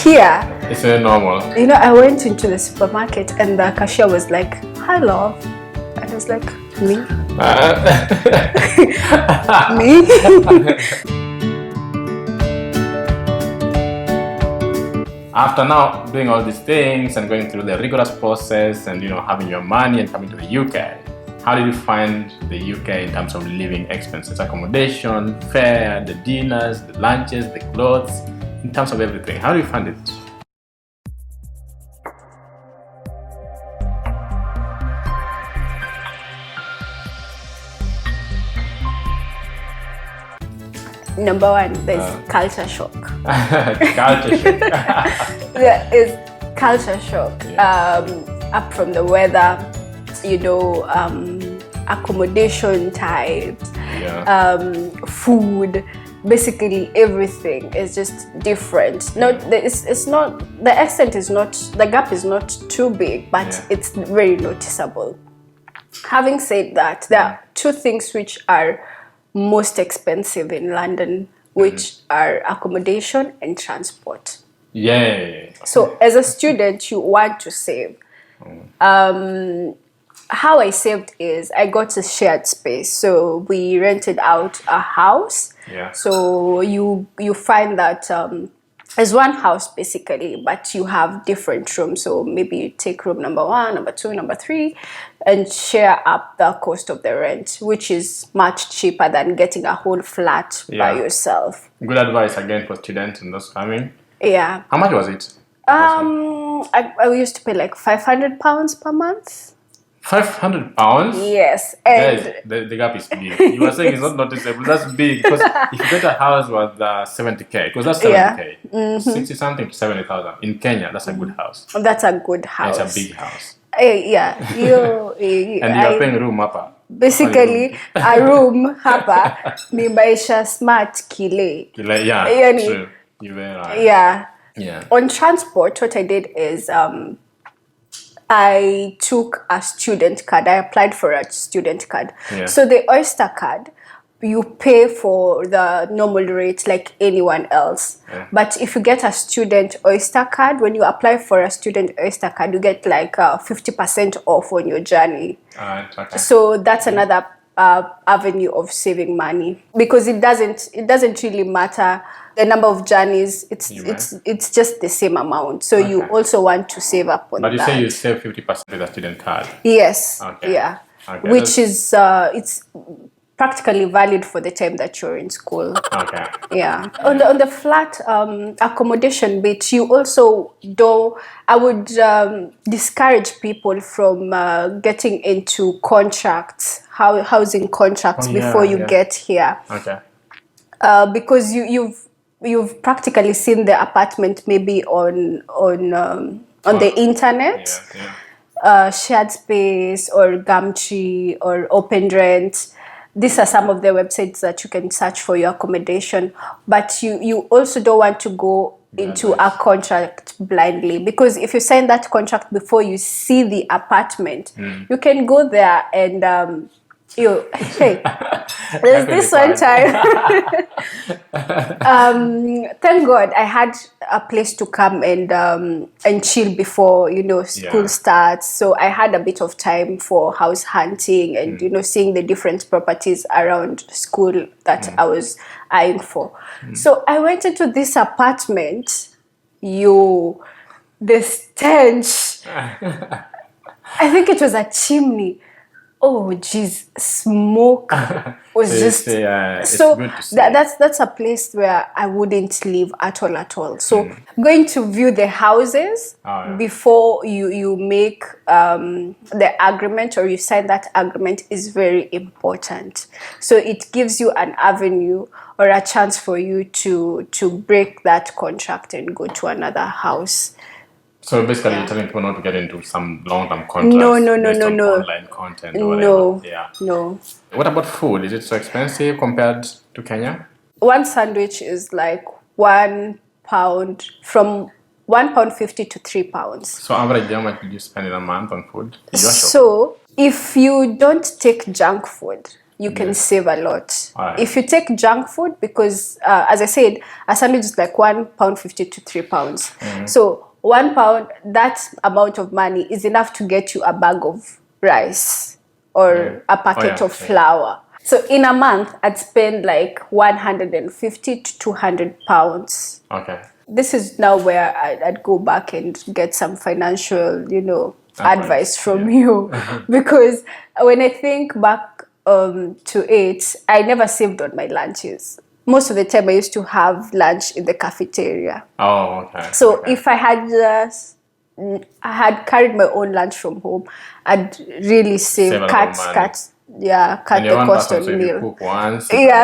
Here, It's very normal. I went into the supermarket and the cashier was like, "Hi, love," and I was like, "Me, me." After now doing all these things and going through the rigorous process and having your money and coming to the UK, how did you find the UK in terms of living expenses, accommodation, fare, the dinners, the lunches, the clothes, in terms of everything? How do you find it? Number one, there's culture shock. Culture shock. There is culture shock. Up from the weather, accommodation types, food, basically everything is just different. It's not, the accent is not, the gap is not too big, but it's very noticeable. Having said that, there are two things which are most expensive in London, which are accommodation and transport. So as a student, you want to save. How I saved is I got a shared space. So we rented out a house. So you find that it's one house basically, but you have different rooms. So maybe you take room number 1, number 2, number 3, and share up the cost of the rent, which is much cheaper than getting a whole flat by yourself. Good advice again for students and those coming. Yeah. How much was it? I used to pay like £500 per month. £500? Yes. And guys, the gap is big. You were saying it's not noticeable. That's big, because if you get a house worth 70k, because that's 70k, 60 something to 70,000 in Kenya, that's a good house. That's a good house. It's a big house. Yeah. And you're paying room hapa. Basically, a room hapa ni maisha smart kile. Yeah, true. You were right. Yeah. On transport, what I did is I took a student card. I applied for a student card. So the Oyster Card, you pay for the normal rate like anyone else. But if you get a student Oyster Card, when you apply for a student Oyster Card, you get like 50% off on your journey. So that's another avenue of saving money, because it doesn't really matter the number of journeys. It's just the same amount. So you also want to save up on that. But you say you save 50% with a student card. Yes. Which is it's practically valid for the time that you're in school. On the flat accommodation bit, you also I would discourage people from getting into housing contracts before you get here. Because you've practically seen the apartment maybe on the internet, shared space or Gumtree or Open Rent. These are some of the websites that you can search for your accommodation, but you also don't want to go into a contract blindly, because if you sign that contract before you see the apartment, you can go there and there's this one time. Thank God I had a place to come and chill before school starts. So I had a bit of time for house hunting and seeing the different properties around school that I was eyeing for. So I went into this apartment. The stench. I think it was a chimney. Oh geez, smoke was just so. That's a place where I wouldn't live at all. So going to view the houses before you make the agreement or you sign that agreement is very important. So it gives you an avenue or a chance for you to break that contract and go to another house. So basically, you're telling people not to get into some long-term contracts. No. Online content or whatever. No. What about food? Is it so expensive compared to Kenya? One sandwich is like £1, from £1.50 to £3. So average, how much did you spend in a month on food? So if you don't take junk food, you can save a lot. Right. If you take junk food, because as I said, a sandwich is like £1.50 to £3. So £1, that amount of money is enough to get you a bag of rice or a packet of flour. So in a month, I'd spend like £150 to £200. Okay. This is now where I'd go back and get some financial, advice from you. Because when I think back to it, I never saved on my lunches. Most of the time I used to have lunch in the cafeteria. Oh, okay. So if I had carried my own lunch from home, I'd really cut the cost on meal.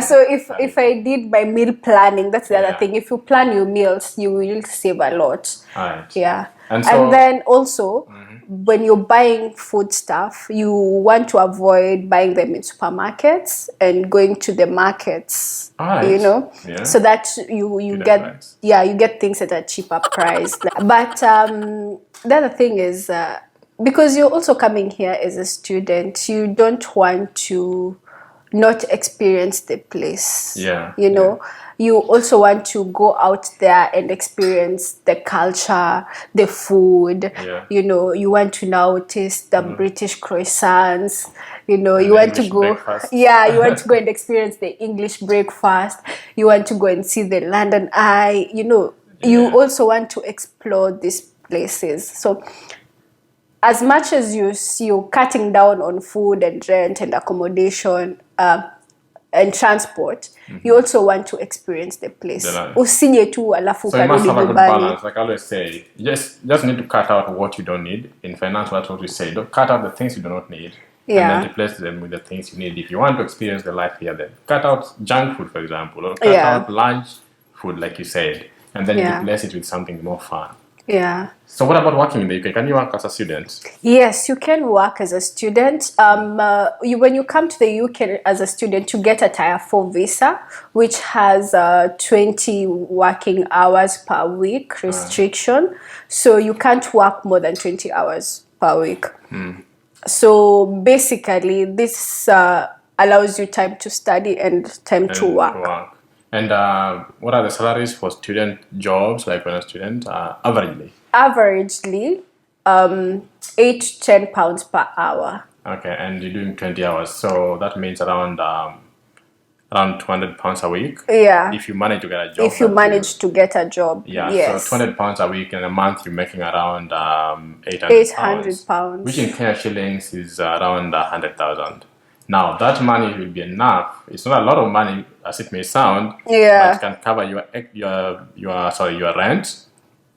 So if I did my meal planning, that's the other thing. If you plan your meals, you will save a lot. Right. Yeah. And then also, when you're buying food stuff, you want to avoid buying them in supermarkets and going to the markets, so that you get things at a cheaper price. But the other thing is, because you're also coming here as a student, you don't want to not experience the place. You also want to go out there and experience the culture, the food. You want to now taste the British croissants. You want to go you want to go and experience the English breakfast. You want to go and see the London Eye. You also want to explore these places. So as much as you're cutting down on food and rent and accommodation and transport, you also want to experience the place. Usije tu alafu So you must ukarudi have a good nyumbani. balance. Like I always say, you just need to cut out what you don't need. In finance, that's what we say. Don't cut out the things you do not need. And then replace them with the things you need. If you want to experience the life here, then cut out junk food, for example, or cut out lunch food, like you said, and then replace it with something more fun. Yeah. So what about working in the UK? Can you work as a student? Yes, you can work as a student. When you come to the UK as a student, you get a Tier 4 visa, which has 20 working hours per week restriction. So you can't work more than 20 hours per week. So basically, this allows you time to study and time to work. And what are the salaries for student jobs, like when a student, averagely? Averagely, £8 to £10 per hour. Okay, and you're doing 20 hours, so that means around £200 a week. Yeah. If you manage to get a job. If you manage to get a job. Yeah. Yes. So £200 a week in a month, you're making around £800, which in Kenya shillings is around 100,000. Now that money will be enough. It's not a lot of money, as it may sound. But it can cover your rent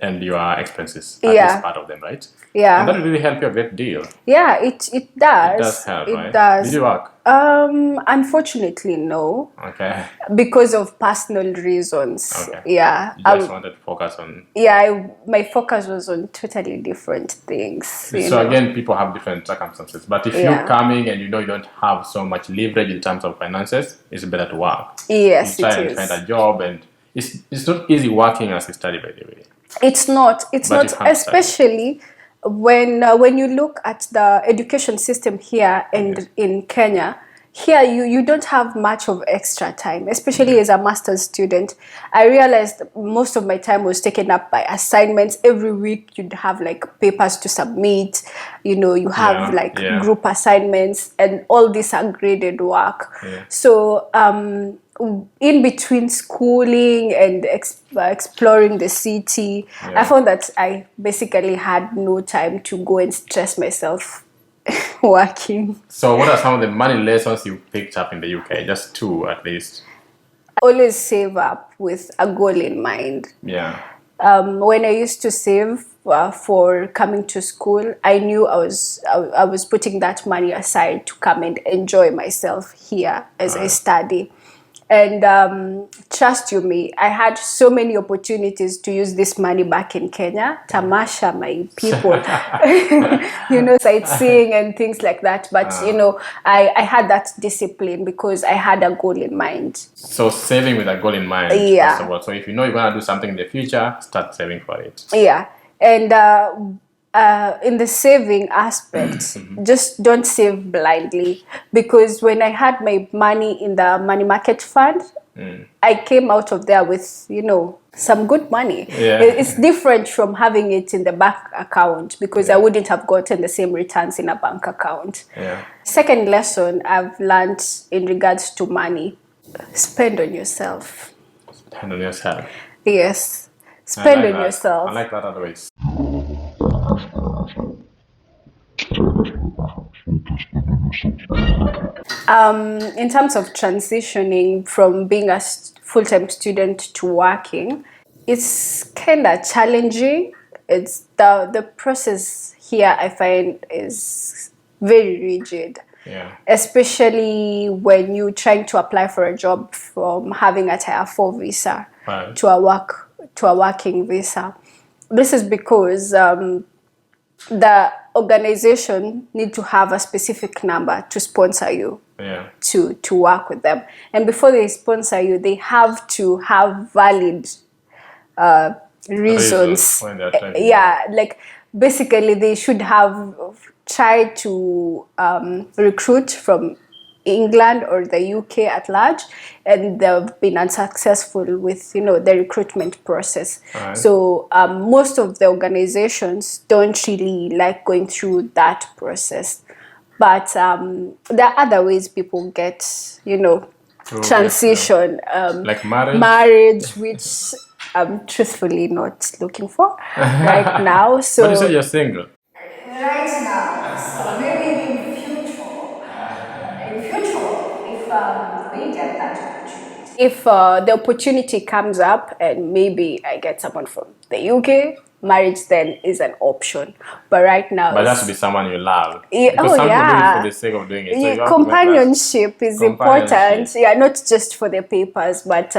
and your expenses. At least part of them, right? Yeah. And that will really help you a great deal. Yeah, it does. It does help, right? It does. Did you work? Unfortunately, no. Okay. Because of personal reasons. Okay. Yeah. You just wanted to focus on. Yeah, my focus was on totally different things. So again, people have different circumstances. But if you're coming and you don't have so much leverage in terms of finances, it's better to work. Yes, you try and find a job, and it's not easy working as a study, by the way. It's not, especially when you look at the education system here and in Kenya. Here you don't have much of extra time, especially as a master's student. I realized most of my time was taken up by assignments. Every week you'd have like papers to submit, you have group assignments, and all these are graded work. So in between schooling and exploring the city, I found that I basically had no time to go and stress myself working. So what are some of the money lessons you picked up in the UK? Just two at least. Always save up with a goal in mind. Yeah. When I used to save for coming to school, I knew I was putting that money aside to come and enjoy myself here as I study. And trust you me, I had so many opportunities to use this money back in Kenya. Tamasha, my people, sightseeing and things like that. But, I had that discipline because I had a goal in mind. So saving with a goal in mind. Yeah. So if you know you're going to do something in the future, start saving for it. Yeah. And In the saving aspect, just don't save blindly, because when I had my money in the money market fund, I came out of there with, you know, some good money. Yeah. It's different from having it in the bank account, because I wouldn't have gotten the same returns in a bank account. Yeah. Second lesson I've learned in regards to money: spend on yourself. Spend on yourself. Yes, spend on that. yourself. I like that advice. In terms of transitioning from being a full-time student to working, it's kind of challenging. It's the process here, I find, is very rigid. Yeah. Especially when you're trying to apply for a job from having a Tier 4 visa Right. to a working visa. This is because the organization need to have a specific number to sponsor you. Yeah. To work with them, and before they sponsor you, they have to have valid reasons. When they're trying to- Yeah, like basically they should have tried to recruit from England or the UK at large, and they've been unsuccessful with, you know, the recruitment process. Right. So most of the organizations don't really like going through that process. But there are other ways people get, you know, transition. Like marriage? Marriage, which I'm truthfully not looking for right now. So But you said you're single. right now, so maybe in future, if we get that opportunity, if the opportunity comes up and maybe I get someone from the UK, marriage then is an option. But right now, But it has to be someone you love. Yeah, Because some people do it for the sake of doing it. So you have to make that- companionship is important. Yeah, not just for the papers, but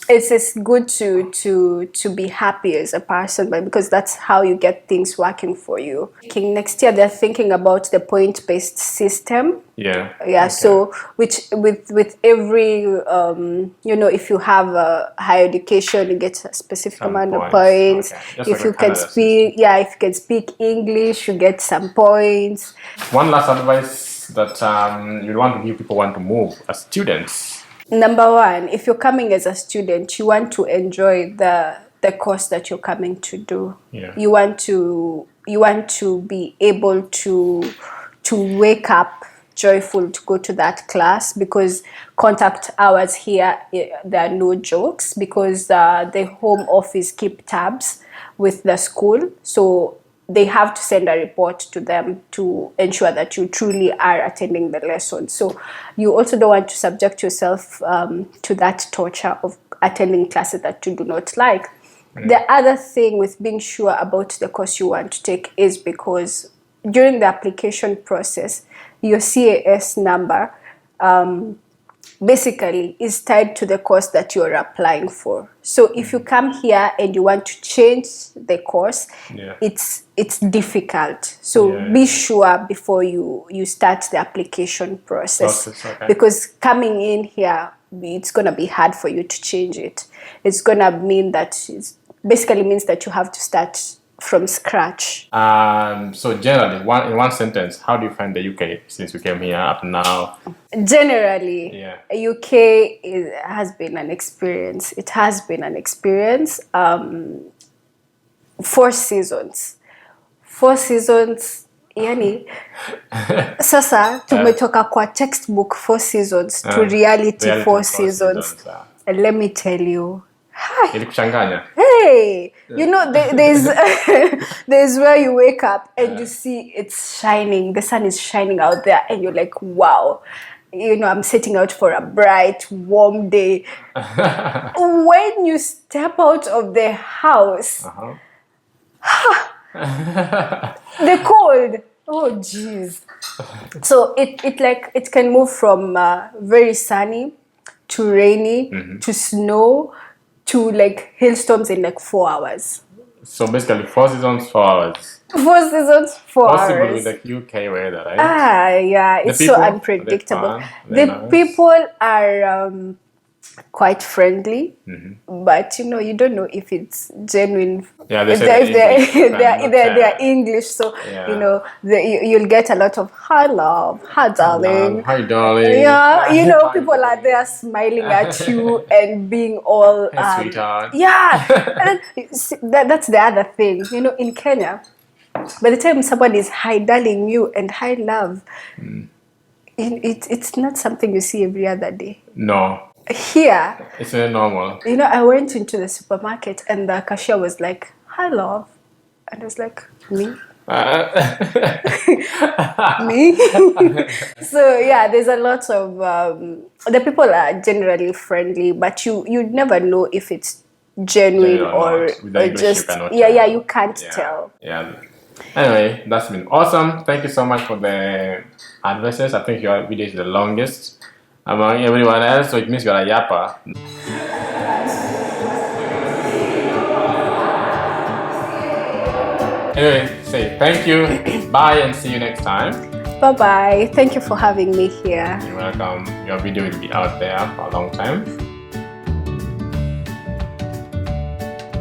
it's good to be happy as a person, but because that's how you get things working for you. Next year they're thinking about the point-based system. Yeah. Yeah, so which with every you know, if you have a higher education, you get a specific Some amount of points. points. Okay. Just If like you a can Canada speak, if you can speak English, you get some points. One last advice that you want to give people want to move as students. Number one, if you're coming as a student, you want to enjoy the course that you're coming to do. Yeah. You want to be able to wake up joyful to go to that class, because contact hours here, there are no jokes, because the home office keep tabs with the school, so they have to send a report to them to ensure that you truly are attending the lesson. So you also don't want to subject yourself to that torture of attending classes that you do not like. The other thing with being sure about the course you want to take is because during the application process, your CAS number basically is tied to the course that you're applying for. So if you come here and you want to change the course, it's difficult. So be sure before you start the application process. Okay. Because coming in here, it's going to be hard for you to change it. It's going to mean that basically means that you have to start from scratch. So generally, in one sentence, how do you find the UK since you came here up now? Generally, UK has been an experience. It has been an experience. 4 seasons. 4 seasons. Yani, sasa tumetoka kwa textbook 4 seasons to reality 4 seasons. And let me tell you. Hey, you know, there's there's where you wake up and you see it's shining, the sun is shining out there, and you're like, wow, you know, I'm setting out for a bright, warm day. When you step out of the house, the cold, oh jeez. So it can move from very sunny to rainy to snow to like hailstorms in like 4 hours. So basically 4 seasons, 4 hours. 4 seasons, 4 Possible hours. with the UK weather, right? Yeah, it's so unpredictable. The people are quite friendly, but you know, you don't know if it's genuine. Yeah, they If say they're English, so you know, you'll get a lot of hi love, hi darling, hi darling. yeah, you know, people are there smiling at you and being all Hey, sweetheart. yeah. And then, that's the other thing, you know, in Kenya, by the time someone is hi darling you and hi love, it's not something you see every other day. No. Here, it's very normal. You know, I went into the supermarket and the cashier was like, hi love, and I was like, me? Me? So yeah, there's a lot of the people are generally friendly, but you'd never know if it's genuine or just you can't tell. Yeah. Anyway, that's been awesome. Thank you so much for the advices. I think your video is the longest among everyone else, so it means you're a yapper. Anyway, say thank you, bye, and see you next time. Bye-bye. Thank you for having me here. You're welcome. Your video will be out there for a long time.